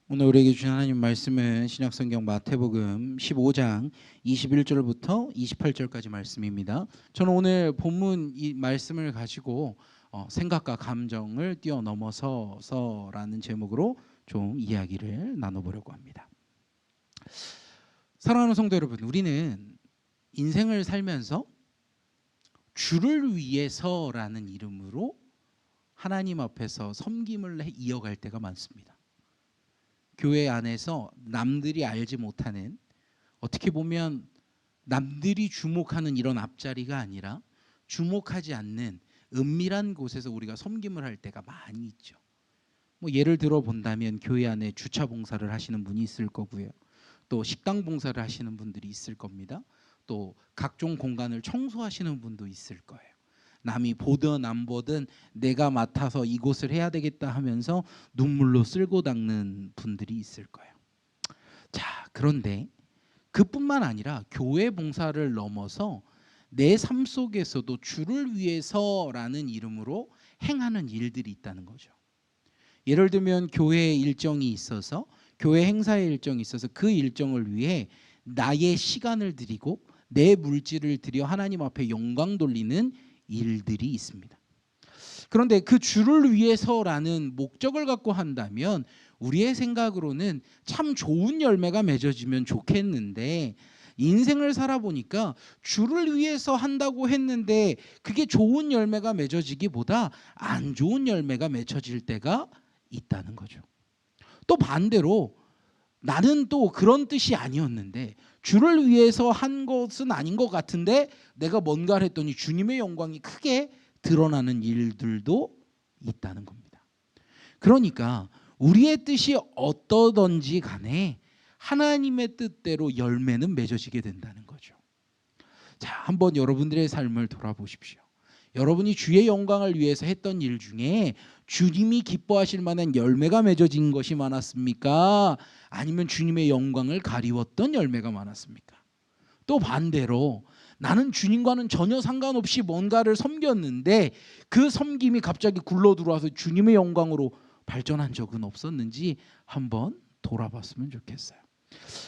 오늘 우리에게 주신 하나님 말씀은 신약성경 마태복음 15장 21절부터 28절까지 말씀입니다. 저는 오늘 본문 이 말씀을 가지고 생각과 감정을 뛰어넘어서라는 제목으로 좀 이야기를 나눠보려고 합니다. 사랑하는 성도 여러분, 우리는 인생을 살면서 주를 위해서라는 이름으로 하나님 앞에서 섬김을 이어갈 때가 많습니다. 교회 안에서 남들이 알지 못하는, 어떻게 보면 남들이 주목하는 이런 앞자리가 아니라 주목하지 않는 은밀한 곳에서 우리가 섬김을 할 때가 많이 있죠. 예를 들어 본다면 교회 안에 주차 봉사를 하시는 분이 있을 거고요. 또 식당 봉사를 하시는 분들이 있을 겁니다. 또 각종 공간을 청소하시는 분도 있을 거예요. 남이 보든 안 보든 내가 맡아서 이곳을 해야 되겠다 하면서 눈물로 쓸고 닦는 분들이 있을 거예요. 자, 그런데 그뿐만 아니라 교회 봉사를 넘어서 내 삶 속에서도 주를 위해서라는 이름으로 행하는 일들이 있다는 거죠. 예를 들면 교회 일정이 있어서, 교회 행사의 일정이 있어서 그 일정을 위해 나의 시간을 드리고 내 물질을 들여 하나님 앞에 영광 돌리는 일들이 있습니다. 그런데 그 주를 위해서라는 목적을 갖고 한다면 우리의 생각으로는 참 좋은 열매가 맺어지면 좋겠는데, 인생을 살아보니까 주를 위해서 한다고 했는데 그게 좋은 열매가 맺어지기보다 안 좋은 열매가 맺어질 때가 있다는 거죠. 또 반대로 나는 또 그런 뜻이 아니었는데, 주를 위해서 한 것은 아닌 것 같은데 내가 뭔가를 했더니 주님의 영광이 크게 드러나는 일들도 있다는 겁니다. 그러니까 우리의 뜻이 어떠든지 간에 하나님의 뜻대로 열매는 맺어지게 된다는 거죠. 자, 한번 여러분들의 삶을 돌아보십시오. 여러분이 주의 영광을 위해서 했던 일 중에 주님이 기뻐하실 만한 열매가 맺어진 것이 많았습니까? 아니면 주님의 영광을 가리웠던 열매가 많았습니까? 또 반대로 나는 주님과는 전혀 상관없이 뭔가를 섬겼는데 그 섬김이 갑자기 굴러 들어와서 주님의 영광으로 발전한 적은 없었는지 한번 돌아봤으면 좋겠어요.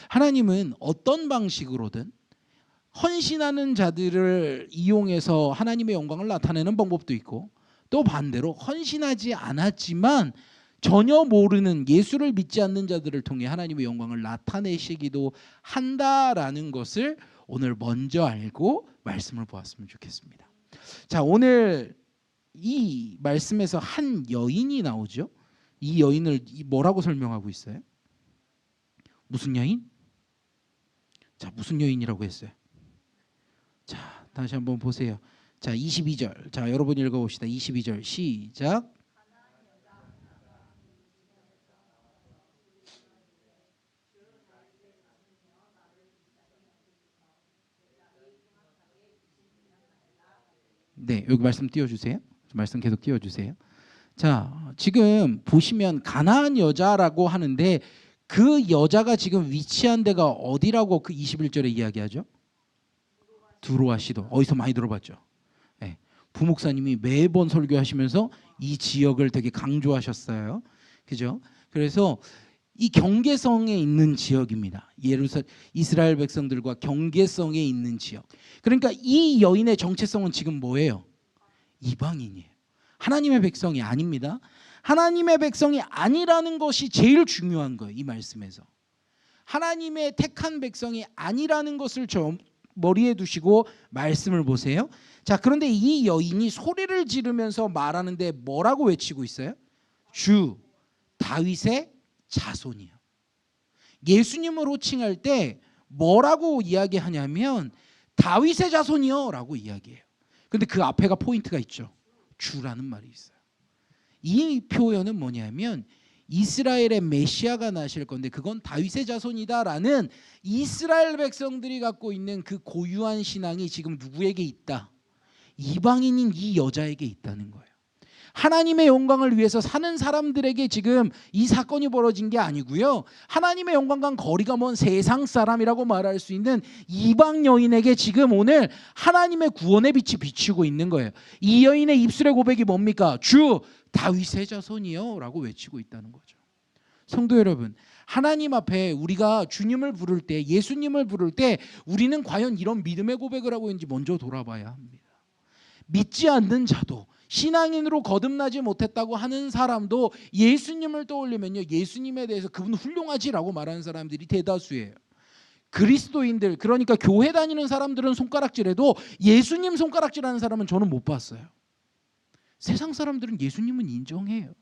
하나님은 어떤 방식으로든 헌신하는 자들을 이용해서 하나님의 영광을 나타내는 방법도 있고, 또 반대로 헌신하지 않았지만 전혀 모르는, 예수를 믿지 않는 자들을 통해 하나님의 영광을 나타내시기도 한다라는 것을 오늘 먼저 알고 말씀을 보았으면 좋겠습니다. 자, 오늘 이 말씀에서 한 여인이 나오죠. 이 여인을 뭐라고 설명하고 있어요? 무슨 여인? 자, 무슨 여인이라고 했어요? 자, 다시 한번 보세요. 자, 22절. 자, 여러분 읽어봅시다. 22절 시작. 네, 여기 말씀 띄워주세요. 말씀 계속 띄워주세요. 자, 지금 보시면 가나안 여자라고 하는데 그 여자가 지금 위치한 데가 어디라고 그 21절에 이야기하죠? 두로아 시돈. 어디서 많이 들어봤죠? 네, 부목사님이 매번 설교하시면서 이 지역을 되게 강조하셨어요. 그죠? 그래서 이 경계성에 있는 지역입니다. 이스라엘 백성들과 경계성에 있는 지역. 그러니까 이 여인의 정체성은 지금 뭐예요? 이방인이에요. 하나님의 백성이 아닙니다. 하나님의 백성이 아니라는 것이 제일 중요한 거예요. 이 말씀에서 하나님의 택한 백성이 아니라는 것을 좀 머리에 두시고 말씀을 보세요. 자, 그런데 이 여인이 소리를 지르면서 말하는데 뭐라고 외치고 있어요? 주 다윗의 자손이요. 예수님을 호칭할 때 뭐라고 이야기하냐면 다윗의 자손이요 라고 이야기해요. 근데 그 앞에가 포인트가 있죠. 주라는 말이 있어요. 이 표현은 뭐냐면 이스라엘의 메시아가 나실 건데 그건 다윗의 자손이다라는 이스라엘 백성들이 갖고 있는 그 고유한 신앙이 지금 누구에게 있다? 이방인인 이 여자에게 있다는 거예요. 하나님의 영광을 위해서 사는 사람들에게 지금 이 사건이 벌어진 게 아니고요. 하나님의 영광과 거리가 먼 세상 사람이라고 말할 수 있는 이방 여인에게 지금 오늘 하나님의 구원의 빛이 비치고 있는 거예요. 이 여인의 입술의 고백이 뭡니까? 주 다윗의 자손이요 라고 외치고 있다는 거죠. 성도 여러분, 하나님 앞에 우리가 주님을 부를 때, 예수님을 부를 때 우리는 과연 이런 믿음의 고백을 하고 있는지 먼저 돌아봐야 합니다. 믿지 않는 자도, 신앙인으로 거듭나지 못했다고 하는 사람도 예수님을 떠올리면요, 예수님에 대해서 그분 훌륭하지라고 말하는 사람들이 대다수예요. 그리스도인들, 그러니까 교회 다니는 사람들은 손가락질해도 예수님 손가락질하는 사람은 저는 못 봤어요. 세상 사람들은 예수님은 인정해요.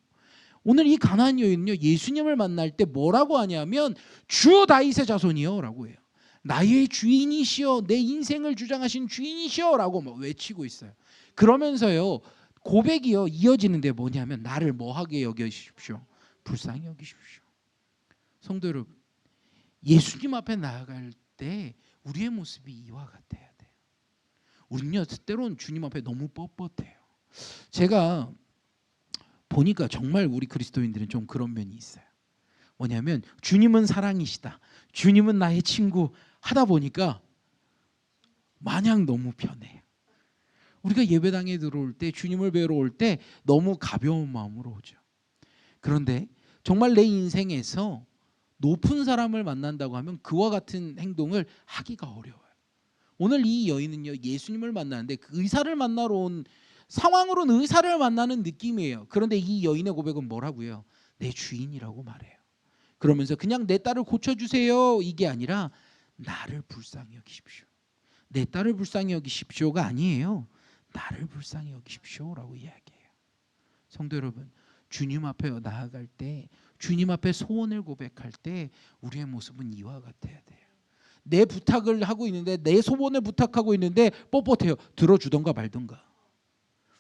오늘 이 가나안 여인은요, 예수님을 만날 때 뭐라고 하냐면 주 다윗의 자손이요 라고 해요. 나의 주인이시여, 내 인생을 주장하신 주인이시여 라고 막 외치고 있어요. 그러면서요, 고백이요 이어지는데 뭐냐면 나를 뭐하게 여기십시오, 불쌍히 여기십시오. 성도 여러분, 예수님 앞에 나아갈 때 우리의 모습이 이와 같아야 돼요. 우리는요, 때로는 주님 앞에 너무 뻣뻣해요. 제가 보니까 정말 우리 그리스도인들은 좀 그런 면이 있어요. 뭐냐면 주님은 사랑이시다, 주님은 나의 친구 하다 보니까 마냥 너무 편해요. 우리가 예배당에 들어올 때, 주님을 뵈러 올 때 너무 가벼운 마음으로 오죠. 그런데 정말 내 인생에서 높은 사람을 만난다고 하면 그와 같은 행동을 하기가 어려워요. 오늘 이 여인은요, 예수님을 만나는데 그 의사를 만나러 온 상황으로는 의사를 만나는 느낌이에요. 그런데 이 여인의 고백은 뭐라고요? 내 주인이라고 말해요. 그러면서 그냥 내 딸을 고쳐주세요 이게 아니라 나를 불쌍히 여기십시오, 내 딸을 불쌍히 여기십시오가 아니에요. 나를 불쌍히 여기십시오라고 이야기해요. 성도 여러분, 주님 앞에 나아갈 때, 주님 앞에 소원을 고백할 때 우리의 모습은 이와 같아야 돼요. 내 부탁을 하고 있는데, 내 소원을 부탁하고 있는데 뻣뻣해요. 들어주던가 말던가.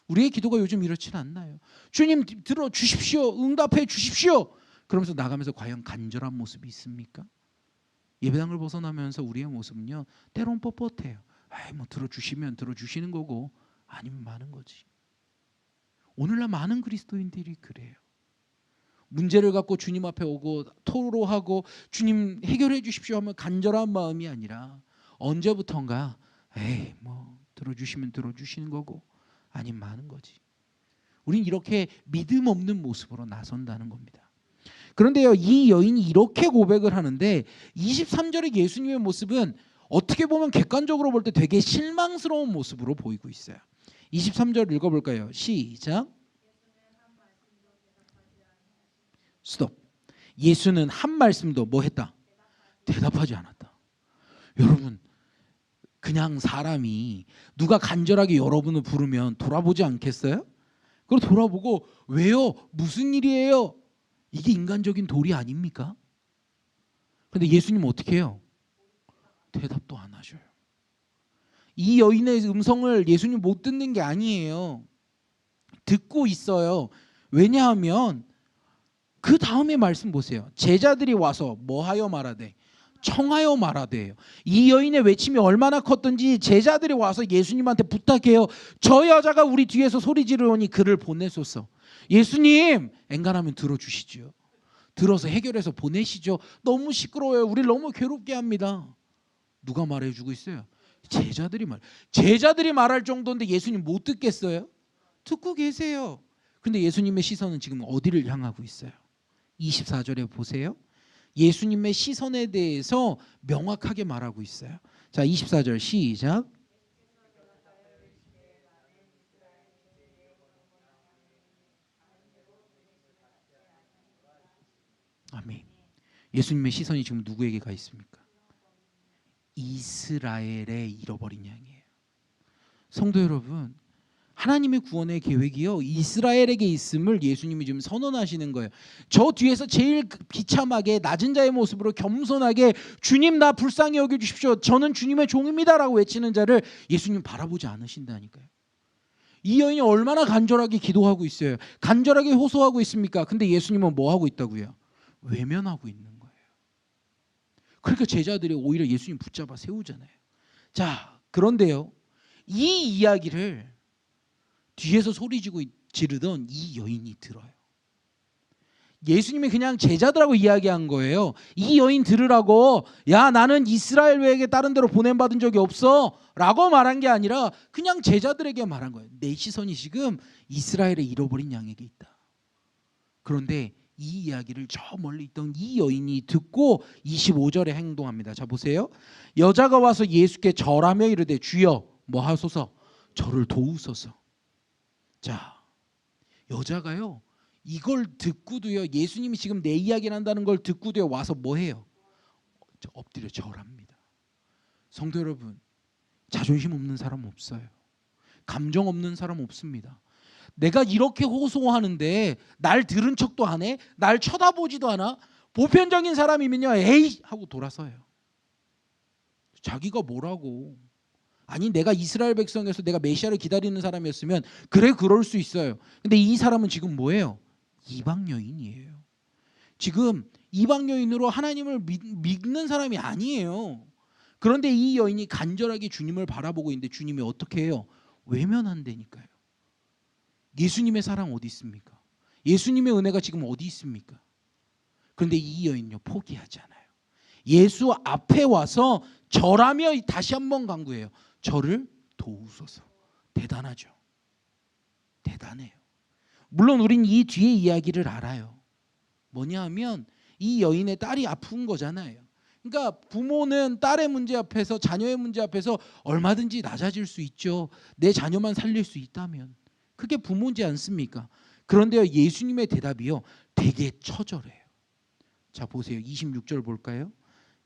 우리의 기도가 요즘 이렇지는 않나요? 주님 들어주십시오, 응답해 주십시오. 그러면서 나가면서 과연 간절한 모습이 있습니까? 예배당을 벗어나면서 우리의 모습은요, 때론 뻣뻣해요. 뭐 들어주시면 들어주시는 거고 아니면 많은 거지. 오늘날 많은 그리스도인들이 그래요. 문제를 갖고 주님 앞에 오고 토로하고 주님 해결해 주십시오 하면 간절한 마음이 아니라 언제부턴가 뭐 들어주시면 들어주시는 거고 아니면 많은 거지. 우린 이렇게 믿음 없는 모습으로 나선다는 겁니다. 그런데요, 이 여인이 이렇게 고백을 하는데 23절의 예수님의 모습은 어떻게 보면 객관적으로 볼 때 되게 실망스러운 모습으로 보이고 있어요. 23절 읽어볼까요? 시작. 스톱. 예수는 한 말씀도 뭐 했다? 대답하지 않았다. 여러분, 그냥 사람이 누가 간절하게 여러분을 부르면 돌아보지 않겠어요? 그걸 돌아보고 왜요? 무슨 일이에요? 이게 인간적인 도리 아닙니까? 근데 예수님은 어떻게 해요? 대답도 안 하셔요. 이 여인의 음성을 예수님 못 듣는 게 아니에요. 듣고 있어요. 왜냐하면 그 다음에 말씀 보세요. 제자들이 와서 뭐하여 말하되? 청하여 말하되요. 이 여인의 외침이 얼마나 컸던지 제자들이 와서 예수님한테 부탁해요. 저 여자가 우리 뒤에서 소리 지르니 그를 보내소서. 예수님, 엔간하면 들어주시죠. 들어서 해결해서 보내시죠. 너무 시끄러워요. 우리를 너무 괴롭게 합니다. 누가 말해주고 있어요? 제자들이 말할 정도인데 예수님 못 듣겠어요? 듣고 계세요. 근데 예수님의 시선은 지금 어디를 향하고 있어요? 24절에 보세요. 예수님의 시선에 대해서 명확하게 말하고 있어요. 자, 24절 시작. 아멘. 예수님의 시선이 지금 누구에게 가 있습니까? 이스라엘의 잃어버린 양이에요. 성도 여러분, 하나님의 구원의 계획이요, 이스라엘에게 있음을 예수님이 지금 선언하시는 거예요. 저 뒤에서 제일 비참하게 낮은 자의 모습으로 겸손하게 주님 나 불쌍히 여겨주십시오, 저는 주님의 종입니다 라고 외치는 자를 예수님 바라보지 않으신다니까요. 이 여인이 얼마나 간절하게 기도하고 있어요. 간절하게 호소하고 있습니까? 근데 예수님은 뭐 하고 있다고요? 외면하고 있는 거예요. 그러니까 제자들이 오히려 예수님 붙잡아 세우잖아요. 자, 그런데요, 이 이야기를 뒤에서 소리 지르던 이 여인이 들어요. 예수님이 그냥 제자들하고 이야기한 거예요. 이 여인 들으라고. 야, 나는 이스라엘 외에게 다른 데로 보냄받은 적이 없어 라고 말한 게 아니라 그냥 제자들에게 말한 거예요. 내 시선이 지금 이스라엘의 잃어버린 양에게 있다. 그런데 이 이야기를 저 멀리 있던 이 여인이 듣고 25절에 행동합니다. 자 보세요. 여자가 와서 예수께 절하며 이르되 주여 뭐 하소서 저를 도우소서. 자 여자가요 이걸 듣고도요 예수님이 지금 내 이야기를 한다는 걸 듣고도요 와서 뭐 해요? 엎드려 절합니다. 성도 여러분 자존심 없는 사람 없어요. 감정 없는 사람 없습니다. 내가 이렇게 호소하는데 날 들은 척도 안 해? 날 쳐다보지도 않아? 보편적인 사람이면요 에이 하고 돌아서요. 자기가 뭐라고. 아니 내가 이스라엘 백성에서 내가 메시아를 기다리는 사람이었으면 그래 그럴 수 있어요. 근데 이 사람은 지금 뭐예요? 이방 여인이에요. 지금 이방 여인으로 하나님을 믿는 사람이 아니에요. 그런데 이 여인이 간절하게 주님을 바라보고 있는데 주님이 어떻게 해요? 외면한다니까요. 예수님의 사랑 어디 있습니까? 예수님의 은혜가 지금 어디 있습니까? 그런데 이 여인요 포기하지 않아요. 예수 앞에 와서 절하며 다시 한번 간구해요. 저를 도우소서. 대단하죠. 대단해요. 물론 우린 이 뒤에 이야기를 알아요. 뭐냐 하면 이 여인의 딸이 아픈 거잖아요. 그러니까 부모는 딸의 문제 앞에서 자녀의 문제 앞에서 얼마든지 낮아질 수 있죠. 내 자녀만 살릴 수 있다면. 그게 부모지 않습니까? 그런데요 예수님의 대답이요 되게 처절해요. 자 보세요. 26절 볼까요?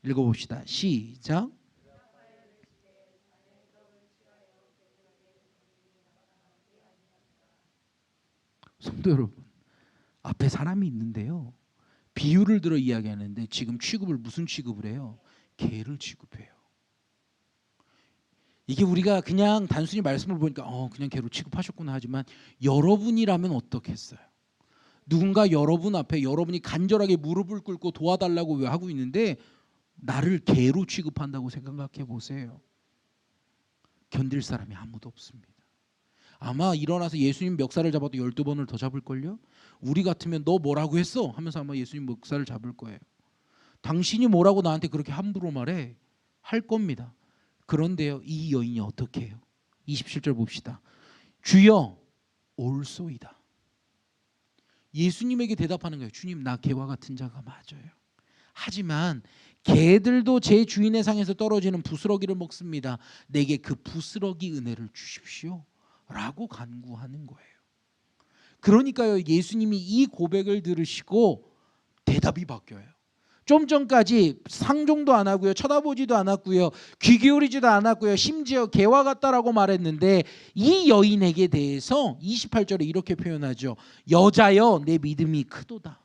읽어봅시다. 시작. 성도 여러분 앞에 사람이 있는데요 비유를 들어 이야기하는데 지금 취급을 무슨 취급을 해요? 개를 취급해요. 이게 우리가 그냥 단순히 말씀을 보니까 그냥 개로 취급하셨구나 하지만 여러분이라면 어떻겠어요? 누군가 여러분 앞에 여러분이 간절하게 무릎을 꿇고 도와달라고 왜 하고 있는데 나를 개로 취급한다고 생각해 보세요. 견딜 사람이 아무도 없습니다. 아마 일어나서 예수님 멱살을 잡아도 12번을 더 잡을걸요? 우리 같으면 너 뭐라고 했어? 하면서 아마 예수님 멱살을 잡을 거예요. 당신이 뭐라고 나한테 그렇게 함부로 말해? 할 겁니다. 그런데요 이 여인이 어떻게 해요? 27절 봅시다. 주여 올소이다. 예수님에게 대답하는 거예요. 주님 나 개와 같은 자가 맞아요. 하지만 개들도 제 주인의 상에서 떨어지는 부스러기를 먹습니다. 내게 그 부스러기 은혜를 주십시오 라고 간구하는 거예요. 그러니까요 예수님이 이 고백을 들으시고 대답이 바뀌어요. 좀 전까지 상종도 안 하고요 쳐다보지도 않았고요 귀 기울이지도 않았고요 심지어 개와 같다라고 말했는데 이 여인에게 대해서 28절에 이렇게 표현하죠. 여자여 내 믿음이 크도다.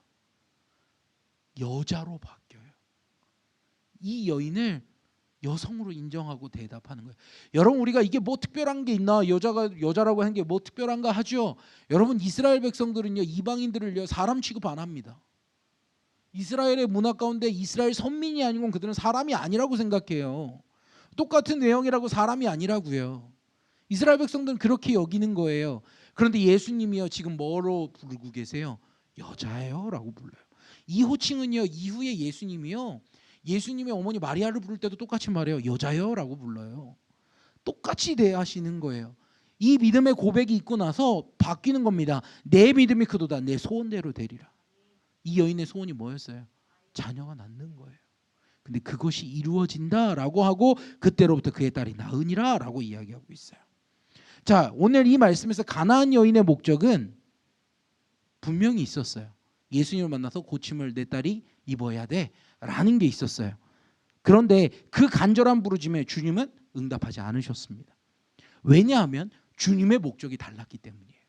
여자로 바뀌어요. 이 여인을 여성으로 인정하고 대답하는 거예요. 여러분 우리가 이게 뭐 특별한 게 있나? 여자라고 하는 게 뭐 특별한가 하죠. 여러분 이스라엘 백성들은요 이방인들을요 사람 취급 안 합니다. 이스라엘의 문화 가운데 이스라엘 선민이 아닌 건 그들은 사람이 아니라고 생각해요. 똑같은 내용이라고 사람이 아니라고요. 이스라엘 백성들은 그렇게 여기는 거예요. 그런데 예수님이요 지금 뭐로 부르고 계세요? 여자예요 라고 불러요. 이 호칭은요 이후에 예수님이요 예수님의 어머니 마리아를 부를 때도 똑같이 말해요. 여자요 라고 불러요. 똑같이 대하시는 거예요. 이 믿음의 고백이 있고 나서 바뀌는 겁니다. 내 믿음이 크도다. 내 소원대로 되리라. 이 여인의 소원이 뭐였어요? 자녀가 낳는 거예요. 근데 그것이 이루어진다라고 하고 그때로부터 그의 딸이 낳으니라라고 이야기하고 있어요. 자, 오늘 이 말씀에서 가나안 여인의 목적은 분명히 있었어요. 예수님을 만나서 고침을 내 딸이 입어야 돼라는 게 있었어요. 그런데 그 간절한 부르짖음에 주님은 응답하지 않으셨습니다. 왜냐하면 주님의 목적이 달랐기 때문이에요.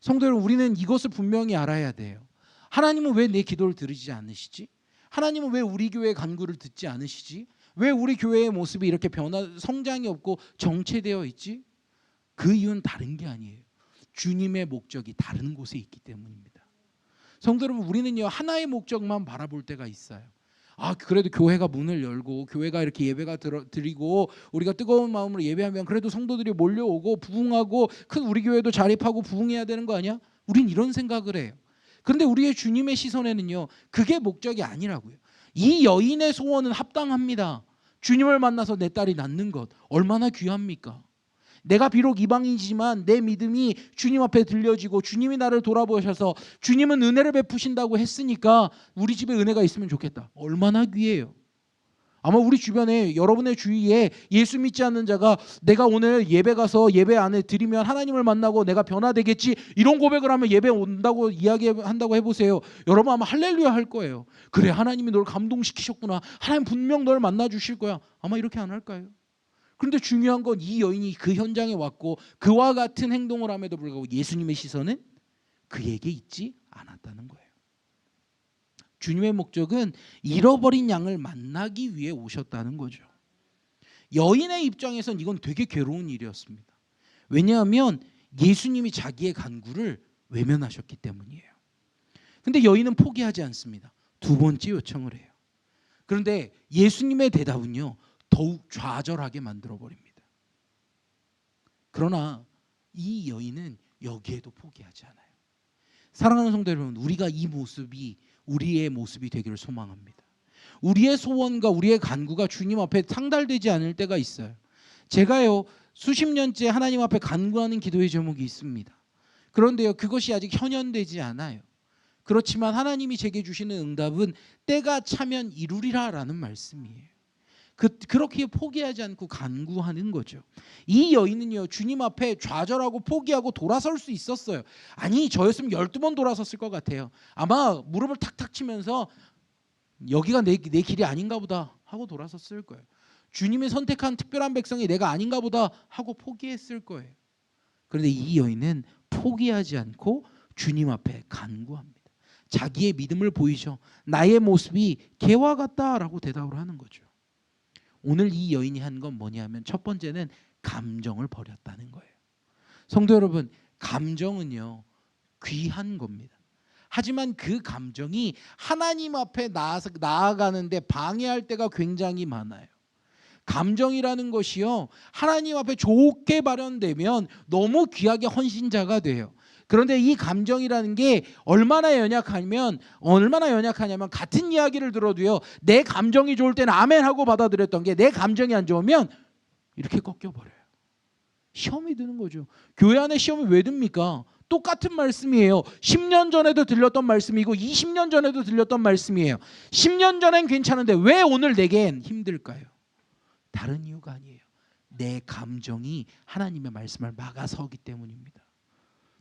성도 여러분, 우리는 이것을 분명히 알아야 돼요. 하나님은 왜 내 기도를 들으시지 않으시지? 하나님은 왜 우리 교회의 간구를 듣지 않으시지? 왜 우리 교회의 모습이 이렇게 성장이 없고 정체되어 있지? 그 이유는 다른 게 아니에요. 주님의 목적이 다른 곳에 있기 때문입니다. 성도 여러분, 우리는요 하나의 목적만 바라볼 때가 있어요. 그래도 교회가 문을 열고 교회가 이렇게 예배가 드리고 우리가 뜨거운 마음으로 예배하면 그래도 성도들이 몰려오고 부흥하고 큰 우리 교회도 자립하고 부흥해야 되는 거 아니야? 우린 이런 생각을 해요. 그런데 우리의 주님의 시선에는요 그게 목적이 아니라고요. 이 여인의 소원은 합당합니다. 주님을 만나서 내 딸이 낳는 것 얼마나 귀합니까? 내가 비록 이방인이지만 내 믿음이 주님 앞에 들려지고 주님이 나를 돌아보셔서 주님은 은혜를 베푸신다고 했으니까 우리 집에 은혜가 있으면 좋겠다. 얼마나 귀해요. 아마 우리 주변에 여러분의 주위에 예수 믿지 않는 자가 내가 오늘 예배 가서 예배 안에 드리면 하나님을 만나고 내가 변화되겠지 이런 고백을 하면 예배 온다고 이야기한다고 해보세요. 여러분 아마 할렐루야 할 거예요. 그래 하나님이 널 감동시키셨구나. 하나님 분명 널 만나 주실 거야. 아마 이렇게 안 할까요? 그런데 중요한 건 이 여인이 그 현장에 왔고 그와 같은 행동을 함에도 불구하고 예수님의 시선은 그에게 있지 않았다는 거예요. 주님의 목적은 잃어버린 양을 만나기 위해 오셨다는 거죠. 여인의 입장에선 이건 되게 괴로운 일이었습니다. 왜냐하면 예수님이 자기의 간구를 외면하셨기 때문이에요. 근데 여인은 포기하지 않습니다. 두 번째 요청을 해요. 그런데 예수님의 대답은요, 더욱 좌절하게 만들어버립니다. 그러나 이 여인은 여기에도 포기하지 않아요. 사랑하는 성도 여러분, 우리가 이 모습이 우리의 모습이 되기를 소망합니다. 우리의 소원과 우리의 간구가 주님 앞에 상달되지 않을 때가 있어요. 제가요 수십 년째 하나님 앞에 간구하는 기도의 제목이 있습니다. 그런데요 그것이 아직 현현되지 않아요. 그렇지만 하나님이 제게 주시는 응답은 때가 차면 이루리라라는 말씀이에요. 그렇게 포기하지 않고 간구하는 거죠. 이 여인은요 주님 앞에 좌절하고 포기하고 돌아설 수 있었어요. 아니 저였으면 12번 돌아섰을 것 같아요. 아마 무릎을 탁탁 치면서 여기가 내 길이 아닌가 보다 하고 돌아섰을 거예요. 주님이 선택한 특별한 백성이 내가 아닌가 보다 하고 포기했을 거예요. 그런데 이 여인은 포기하지 않고 주님 앞에 간구합니다. 자기의 믿음을 보이죠. 나의 모습이 개와 같다라고 대답을 하는 거죠. 오늘 이 여인이 한 건 뭐냐면 첫 번째는 감정을 버렸다는 거예요. 성도 여러분, 감정은요 귀한 겁니다. 하지만 그 감정이 하나님 앞에 나아가는데 방해할 때가 굉장히 많아요. 감정이라는 것이요 하나님 앞에 좋게 발현되면 너무 귀하게 헌신자가 돼요. 그런데 이 감정이라는 게 얼마나 연약하냐면 같은 이야기를 들어도요 내 감정이 좋을 때는 아멘 하고 받아들였던 게 내 감정이 안 좋으면 이렇게 꺾여버려요. 시험이 드는 거죠. 교회 안에 시험이 왜 듭니까? 똑같은 말씀이에요. 10년 전에도 들렸던 말씀이고 20년 전에도 들렸던 말씀이에요. 10년 전엔 괜찮은데 왜 오늘 내겐 힘들까요? 다른 이유가 아니에요. 내 감정이 하나님의 말씀을 막아서기 때문입니다.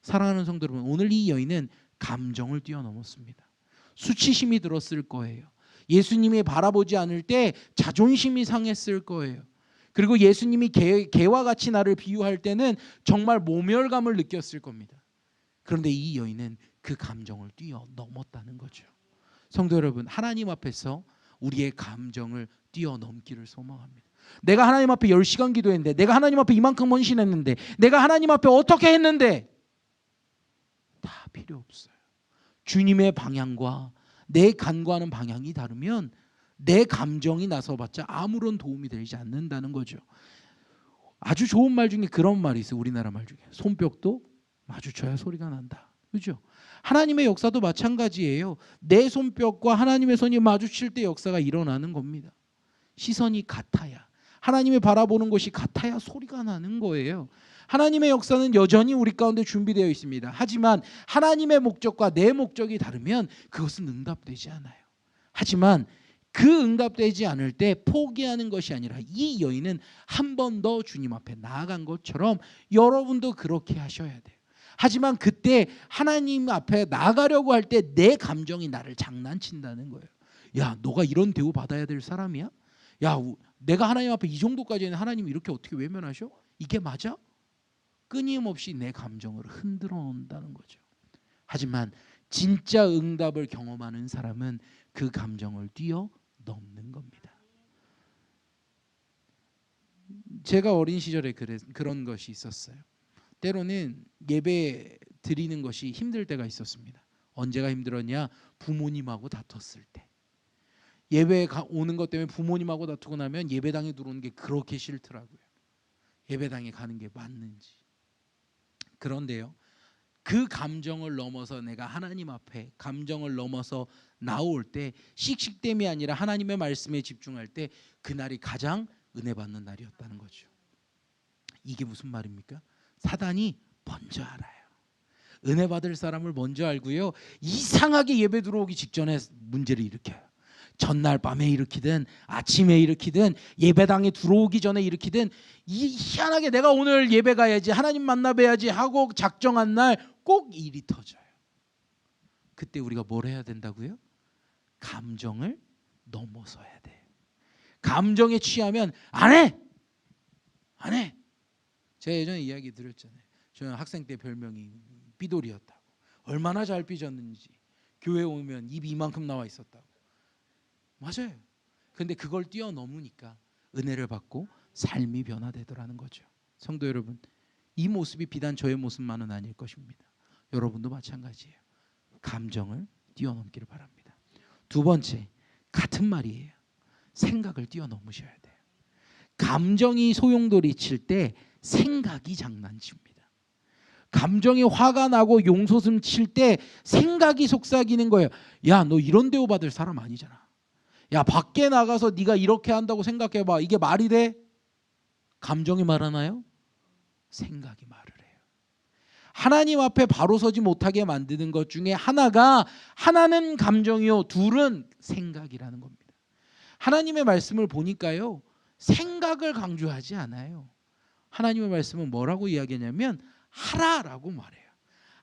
사랑하는 성도 여러분, 오늘 이 여인은 감정을 뛰어넘었습니다. 수치심이 들었을 거예요. 예수님이 바라보지 않을 때 자존심이 상했을 거예요. 그리고 예수님이 개와 같이 나를 비유할 때는 정말 모멸감을 느꼈을 겁니다. 그런데 이 여인은 그 감정을 뛰어넘었다는 거죠. 성도 여러분, 하나님 앞에서 우리의 감정을 뛰어넘기를 소망합니다. 내가 하나님 앞에 10시간 기도했는데, 내가 하나님 앞에 이만큼 헌신했는데, 내가 하나님 앞에 어떻게 했는데, 다 필요 없어요. 주님의 방향과 내 간구하는 방향이 다르면 내 감정이 나서봤자 아무런 도움이 되지 않는다는 거죠. 아주 좋은 말 중에 그런 말이 있어요. 우리나라 말 중에 손뼉도 마주쳐야 소리가 난다. 그렇죠? 하나님의 역사도 마찬가지예요. 내 손뼉과 하나님의 손이 마주칠 때 역사가 일어나는 겁니다. 시선이 같아야, 하나님이 바라보는 것이 같아야 소리가 나는 거예요. 하나님의 역사는 여전히 우리 가운데 준비되어 있습니다. 하지만 하나님의 목적과 내 목적이 다르면 그것은 응답되지 않아요. 하지만 그 응답되지 않을 때 포기하는 것이 아니라 이 여인은 한 번 더 주님 앞에 나아간 것처럼 여러분도 그렇게 하셔야 돼요. 하지만 그때 하나님 앞에 나아가려고 할 때 내 감정이 나를 장난친다는 거예요. 야, 너가 이런 대우 받아야 될 사람이야? 야, 내가 하나님 앞에 이 정도까지는 하나님이 이렇게 어떻게 외면하셔? 이게 맞아? 끊임없이 내 감정을 흔들어 놓는다는 거죠. 하지만 진짜 응답을 경험하는 사람은 그 감정을 뛰어넘는 겁니다. 제가 어린 시절에 그런 것이 있었어요. 때로는 예배 드리는 것이 힘들 때가 있었습니다. 언제가 힘들었냐? 부모님하고 다퉜을 때. 예배 오는 것 때문에 부모님하고 다투고 나면 예배당에 들어오는 게 그렇게 싫더라고요. 예배당에 가는 게 맞는지. 그런데요, 그 감정을 넘어서 내가 하나님 앞에 감정을 넘어서 나올 때 씩씩됨이 아니라 하나님의 말씀에 집중할 때 그날이 가장 은혜 받는 날이었다는 거죠. 이게 무슨 말입니까? 사단이 먼저 알아요. 은혜 받을 사람을 먼저 알고요. 이상하게 예배 들어오기 직전에 문제를 일으켜요. 전날 밤에 일으키든 아침에 일으키든 예배당에 들어오기 전에 일으키든 희한하게 내가 오늘 예배 가야지 하나님 만나 뵈야지 하고 작정한 날 꼭 일이 터져요. 그때 우리가 뭘 해야 된다고요? 감정을 넘어서야 돼요. 감정에 취하면 안 해! 제가 예전에 이야기 드렸잖아요. 저는 학생 때 별명이 삐돌이었다고. 얼마나 잘 삐졌는지. 교회 오면 입이 이만큼 나와 있었다고. 맞아요. 근데 그걸 뛰어넘으니까 은혜를 받고 삶이 변화되더라는 거죠. 성도 여러분, 이 모습이 비단 저의 모습만은 아닐 것입니다. 여러분도 마찬가지예요. 감정을 뛰어넘기를 바랍니다. 두 번째, 같은 말이에요. 생각을 뛰어넘으셔야 돼요. 감정이 소용돌이 칠 때 생각이 장난칩니다. 감정이 화가 나고 용솟음 칠 때 생각이 속삭이는 거예요. 야, 너 이런 대우 받을 사람 아니잖아. 야, 밖에 나가서 네가 이렇게 한다고 생각해봐. 이게 말이 돼? 감정이 말하나요? 생각이 말을 해요. 하나님 앞에 바로 서지 못하게 만드는 것 중에 하나는 감정이요, 둘은 생각이라는 겁니다. 하나님의 말씀을 보니까요, 생각을 강조하지 않아요. 하나님의 말씀은 뭐라고 이야기하냐면 하라라고 말해요.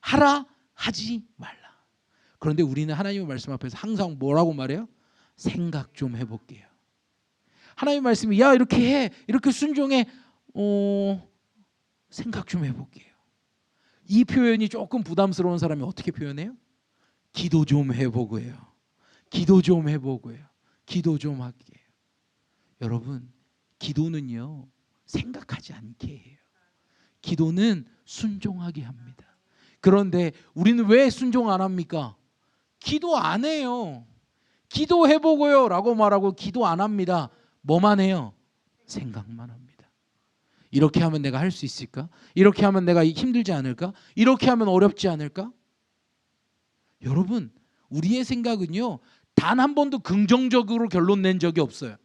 하라, 하지 말라. 그런데 우리는 하나님의 말씀 앞에서 항상 뭐라고 말해요? 생각 좀 해볼게요. 하나님의 말씀이 야, 이렇게 해, 이렇게 순종해. 생각 좀 해볼게요. 이 표현이 조금 부담스러운 사람이 어떻게 표현해요? 기도 좀 해보고요. 기도 좀 해보고요. 기도 좀 할게요. 여러분, 기도는요, 생각하지 않게 해요. 기도는 순종하게 합니다. 그런데 우리는 왜 순종 안 합니까? 기도 안 해요. 기도해보고요 라고 말하고 기도 안 합니다. 뭐만 해요? 생각만 합니다. 이렇게 하면 내가 할 수 있을까? 이렇게 하면 내가 힘들지 않을까? 이렇게 하면 어렵지 않을까? 여러분, 우리의 생각은요, 단 한 번도 긍정적으로 결론 낸 적이 없어요.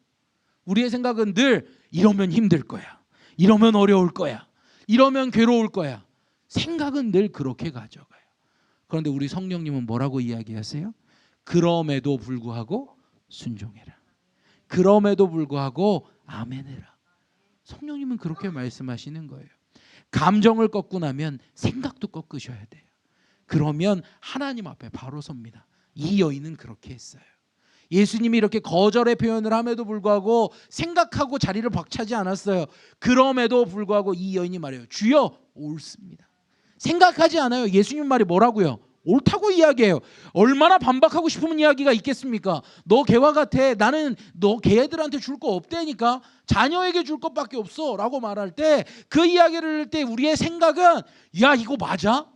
우리의 생각은 늘 이러면 힘들 거야. 이러면 어려울 거야. 이러면 괴로울 거야. 생각은 늘 그렇게 가져가요. 그런데 우리 성령님은 뭐라고 이야기하세요? 그럼에도 불구하고 순종해라. 그럼에도 불구하고 아멘해라. 성령님은 그렇게 말씀하시는 거예요. 감정을 꺾고 나면 생각도 꺾으셔야 돼요. 그러면 하나님 앞에 바로 섭니다. 이 여인은 그렇게 했어요. 예수님이 이렇게 거절의 표현을 함에도 불구하고 생각하고 자리를 박차지 않았어요. 그럼에도 불구하고 이 여인이 말해요. 주여, 옳습니다. 생각하지 않아요. 예수님 말이 뭐라고요? 옳다고 이야기해요. 얼마나 반박하고 싶은 이야기가 있겠습니까? 너 걔와 같아. 나는 너 걔들한테 줄 거 없다니까. 자녀에게 줄 것밖에 없어 라고 말할 때 그 이야기를 할 때 우리의 생각은 야, 이거 맞아?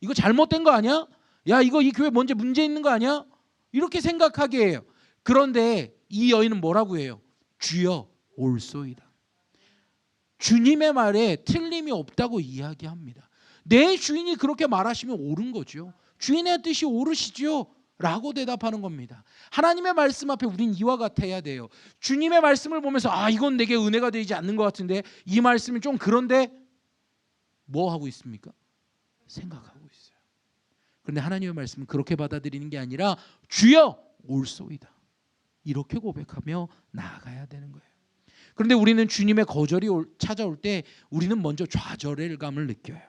이거 잘못된 거 아니야? 야, 이거 이 교회 뭔지 문제 있는 거 아니야? 이렇게 생각하게 해요. 그런데 이 여인은 뭐라고 해요? 주여, 옳소이다. 주님의 말에 틀림이 없다고 이야기합니다. 내 주인이 그렇게 말하시면 옳은 거죠. 주인의 뜻이 옳으시죠? 라고 대답하는 겁니다. 하나님의 말씀 앞에 우린 이와 같아야 돼요. 주님의 말씀을 보면서 이건 내게 은혜가 되지 않는 것 같은데, 이 말씀이 좀 그런데, 뭐 하고 있습니까? 생각하고 있어요. 그런데 하나님의 말씀은 그렇게 받아들이는 게 아니라 주여, 옳소이다. 이렇게 고백하며 나아가야 되는 거예요. 그런데 우리는 주님의 거절이 찾아올 때 우리는 먼저 좌절감을 느껴요.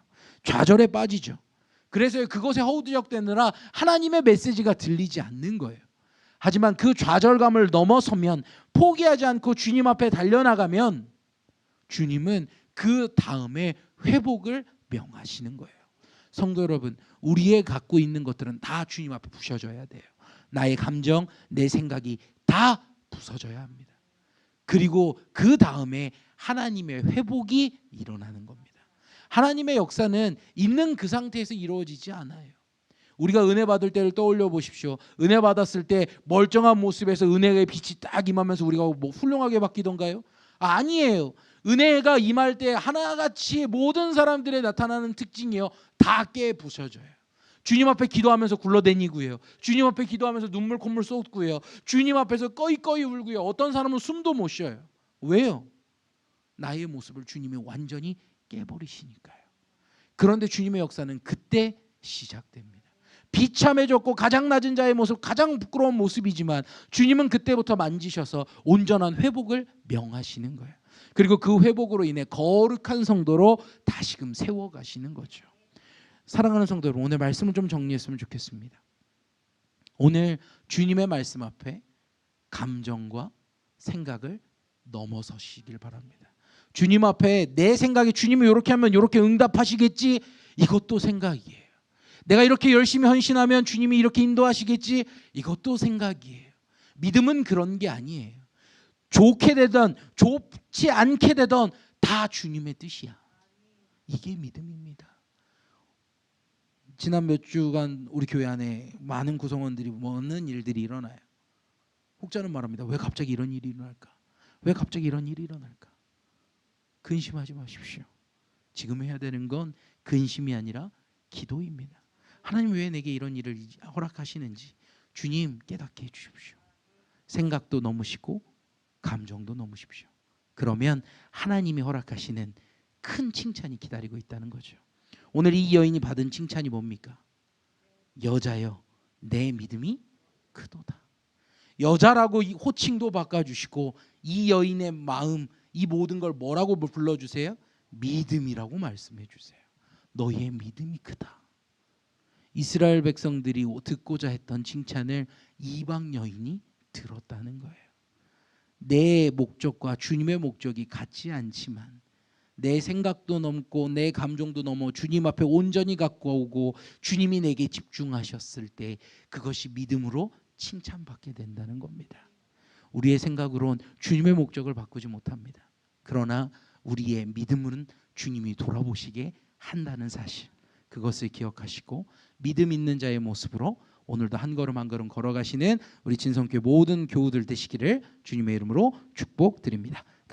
좌절에 빠지죠. 그래서 그것에 허우적대느라 하나님의 메시지가 들리지 않는 거예요. 하지만 그 좌절감을 넘어서면, 포기하지 않고 주님 앞에 달려나가면 주님은 그 다음에 회복을 명하시는 거예요. 성도 여러분, 우리의 갖고 있는 것들은 다 주님 앞에 부셔져야 돼요. 나의 감정, 내 생각이 다 부서져야 합니다. 그리고 그 다음에 하나님의 회복이 일어나는 겁니다. 하나님의 역사는 있는 그 상태에서 이루어지지 않아요. 우리가 은혜 받을 때를 떠올려 보십시오. 은혜 받았을 때 멀쩡한 모습에서 은혜의 빛이 딱 임하면서 우리가 뭐 훌륭하게 바뀌던가요? 아니에요. 은혜가 임할 때 하나같이 모든 사람들의 나타나는 특징이요, 다 깨 부셔져요. 주님 앞에 기도하면서 굴러다니고요. 주님 앞에 기도하면서 눈물 콧물 쏟고요. 주님 앞에서 꺼이꺼이 울고요. 어떤 사람은 숨도 못 쉬어요. 왜요? 나의 모습을 주님이 완전히 깨버리시니까요. 그런데 주님의 역사는 그때 시작됩니다. 비참해졌고 가장 낮은 자의 모습, 가장 부끄러운 모습이지만 주님은 그때부터 만지셔서 온전한 회복을 명하시는 거예요. 그리고 그 회복으로 인해 거룩한 성도로 다시금 세워가시는 거죠. 사랑하는 성도 여러분, 오늘 말씀을 좀 정리했으면 좋겠습니다. 오늘 주님의 말씀 앞에 감정과 생각을 넘어서시길 바랍니다. 주님 앞에 내 생각이 주님이 이렇게 하면 이렇게 응답하시겠지, 이것도 생각이에요. 내가 이렇게 열심히 헌신하면 주님이 이렇게 인도하시겠지, 이것도 생각이에요. 믿음은 그런 게 아니에요. 좋게 되든 좋지 않게 되든 다 주님의 뜻이야. 이게 믿음입니다. 지난 몇 주간 우리 교회 안에 많은 구성원들이 많은 일들이 일어나요. 혹자는 말합니다. 왜 갑자기 이런 일이 일어날까? 왜 갑자기 이런 일이 일어날까? 근심하지 마십시오. 지금 해야 되는 건 근심이 아니라 기도입니다. 하나님 왜 내게 이런 일을 허락하시는지 주님 깨닫게 해주십시오. 생각도 넘으시고 감정도 넘으십시오. 그러면 하나님이 허락하시는 큰 칭찬이 기다리고 있다는 거죠. 오늘 이 여인이 받은 칭찬이 뭡니까? 여자여, 내 믿음이 크도다. 여자라고 호칭도 바꿔주시고 이 여인의 마음, 이 모든 걸 뭐라고 불러주세요? 믿음이라고 말씀해 주세요. 너희의 믿음이 크다. 이스라엘 백성들이 듣고자 했던 칭찬을 이방 여인이 들었다는 거예요. 내 목적과 주님의 목적이 같지 않지만 내 생각도 넘고 내 감정도 넘어 주님 앞에 온전히 갖고 오고 주님이 내게 집중하셨을 때 그것이 믿음으로 칭찬받게 된다는 겁니다. 우리의 생각으론 주님의 목적을 바꾸지 못합니다. 그러나 우리의 믿음은 주님이 돌아보시게 한다는 사실, 그것을 기억하시고 믿음 있는 자의 모습으로 오늘도 한 걸음 한 걸음 걸어가시는 우리 진성교회 모든 교우들 되시기를 주님의 이름으로 축복드립니다.